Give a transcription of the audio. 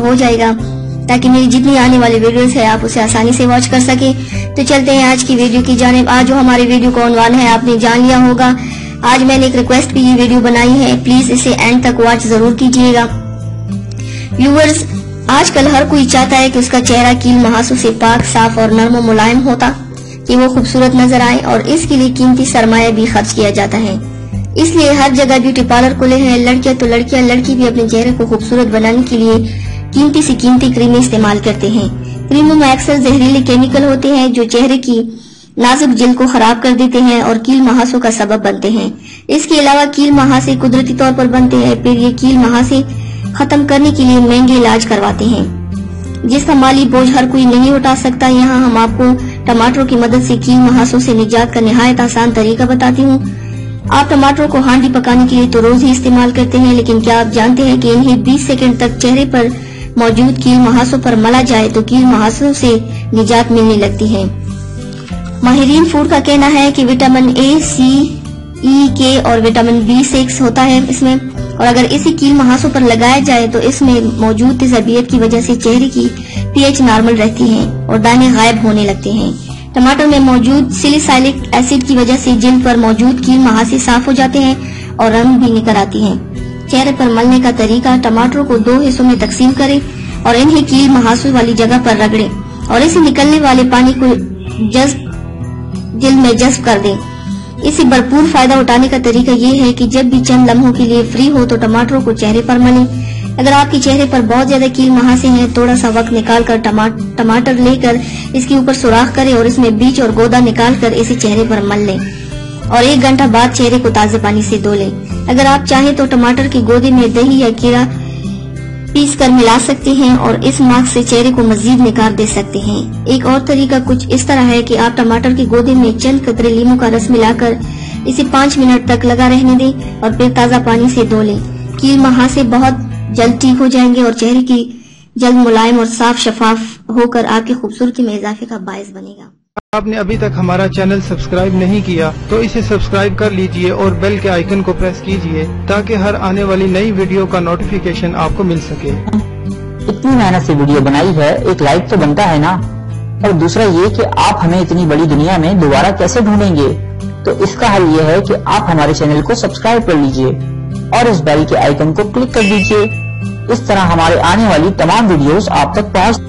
ہو جائے گا تاکہ میری جتنی آنے والی ویڈیوز ہے آپ اسے آسانی سے واچ کر سکیں۔ تو چلتے ہیں آج کی ویڈیو کی جانب۔ آج جو ہماری ویڈیو کا عنوان ہے آپ نے جان لیا ہوگا۔ آج میں نے ایک ریکویسٹ پہ یہ ویڈیو بنائی ہے، پلیز اسے اینڈ تک واچ ضرور کیجیے گا۔ ویورز، آج کل ہر کوئی چاہتا ہے کہ اس کا چہرہ کیل محاسوں سے پاک، صاف اور نرم و ملائم ہوتا کہ وہ خوبصورت نظر آئے، اور اس کے لیے قیمتی سرمایہ بھی خرچ کیا جاتا ہے۔ اس لیے ہر جگہ بیوٹی پارلر کھلے ہیں۔ لڑکیاں تو لڑکیاں، لڑکی بھی اپنے چہرے کو خوبصورت بنانے کے لیے قیمتی سے قیمتی کریمیں استعمال کرتے ہیں۔ کریموں میں اکثر زہریلے کیمیکل ہوتے ہیں جو چہرے کی نازک جلد کو خراب کر دیتے ہیں اور کیل محاسوں کا سبب بنتے ہیں۔ اس کے علاوہ کیل محاسے قدرتی طور پر بنتے ہیں، پھر یہ کیل محاسے ختم کرنے کے لیے مہنگے علاج کرواتے ہیں جس کا مالی بوجھ ہر کوئی نہیں اٹھا سکتا۔ یہاں ہم آپ کو ٹماٹروں کی مدد سے کیل محاسوں سے نجات کا نہایت آسان طریقہ بتاتی ہوں۔ آپ ٹماٹروں کو ہانڈی پکانے کے لیے تو روز ہی استعمال کرتے ہیں، لیکن کیا آپ جانتے ہیں کہ انہیں 20 سیکنڈ تک چہرے پر موجود کیل محاسوں پر ملا جائے تو کیل محاسوں سے نجات ملنے لگتی ہے۔ ماہرین فوڈ کا کہنا ہے کہ وٹامن اے، سی، ای، کے اور وٹامن B6 ہوتا ہے اس میں، اور اگر اسی کیل محاسوں پر لگایا جائے تو اس میں موجود تیزابیت کی وجہ سے چہرے کی پی ایچ نارمل رہتی ہے اور دانے غائب ہونے لگتے ہیں۔ ٹماٹر میں موجود سیلیسائلک ایسڈ کی وجہ سے جلد پر موجود کیل محاسے صاف ہو جاتے ہیں اور رنگ بھی نکل آتی ہیں۔ چہرے پر ملنے کا طریقہ: ٹماٹروں کو 2 حصوں میں تقسیم کریں اور انہیں کیل محاسوں والی جگہ پر رگڑیں اور اسے نکلنے والے پانی کو جلد میں جذب کر دیں۔ اسے بھرپور فائدہ اٹھانے کا طریقہ یہ ہے کہ جب بھی چند لمحوں کے لیے فری ہو تو ٹماٹروں کو چہرے پر ملیں۔ اگر آپ کے چہرے پر بہت زیادہ کیل محاسے ہیں، تھوڑا سا وقت نکال کر ٹماٹر لے کر اس کے اوپر سوراخ کریں اور اس میں بیج اور گودا نکال کر اسے چہرے پر مل لیں اور 1 گھنٹہ بعد چہرے کو تازے پانی سے دھو لیں۔ اگر آپ چاہیں تو ٹماٹر کے گودے میں دہی یا کیرا پیس کر ملا سکتے ہیں اور اس ماسک سے چہرے کو مزید نکھار دے سکتے ہیں۔ ایک اور طریقہ کچھ اس طرح ہے کہ آپ ٹماٹر کے گودے میں چند قطرے لیموں کا رس ملا کر اسے 5 منٹ تک لگا رہنے دیں اور پھر تازہ پانی سے دھو لیں۔ کیل محاسے بہت جلد ٹھیک ہو جائیں گے اور چہرے کی جلد ملائم اور صاف شفاف ہو کر آپ کی خوبصورتی میں اضافے کا باعث بنے گا۔ آپ نے ابھی تک ہمارا چینل سبسکرائب نہیں کیا تو اسے سبسکرائب کر لیجئے اور بیل کے آئیکن کو پریس کیجئے تاکہ ہر آنے والی نئی ویڈیو کا نوٹیفیکیشن آپ کو مل سکے۔ اتنی محنت سے ویڈیو بنائی ہے، ایک لائک تو بنتا ہے نا، اور دوسرا یہ کہ آپ ہمیں اتنی بڑی دنیا میں دوبارہ کیسے ڈھونڈیں گے؟ تو اس کا حل یہ ہے کہ آپ ہمارے چینل کو سبسکرائب کر لیجئے اور اس بیل کے آئیکن کو کلک کر دیجئے۔ اس طرح ہمارے آنے والی تمام ویڈیوز آپ تک پہنچ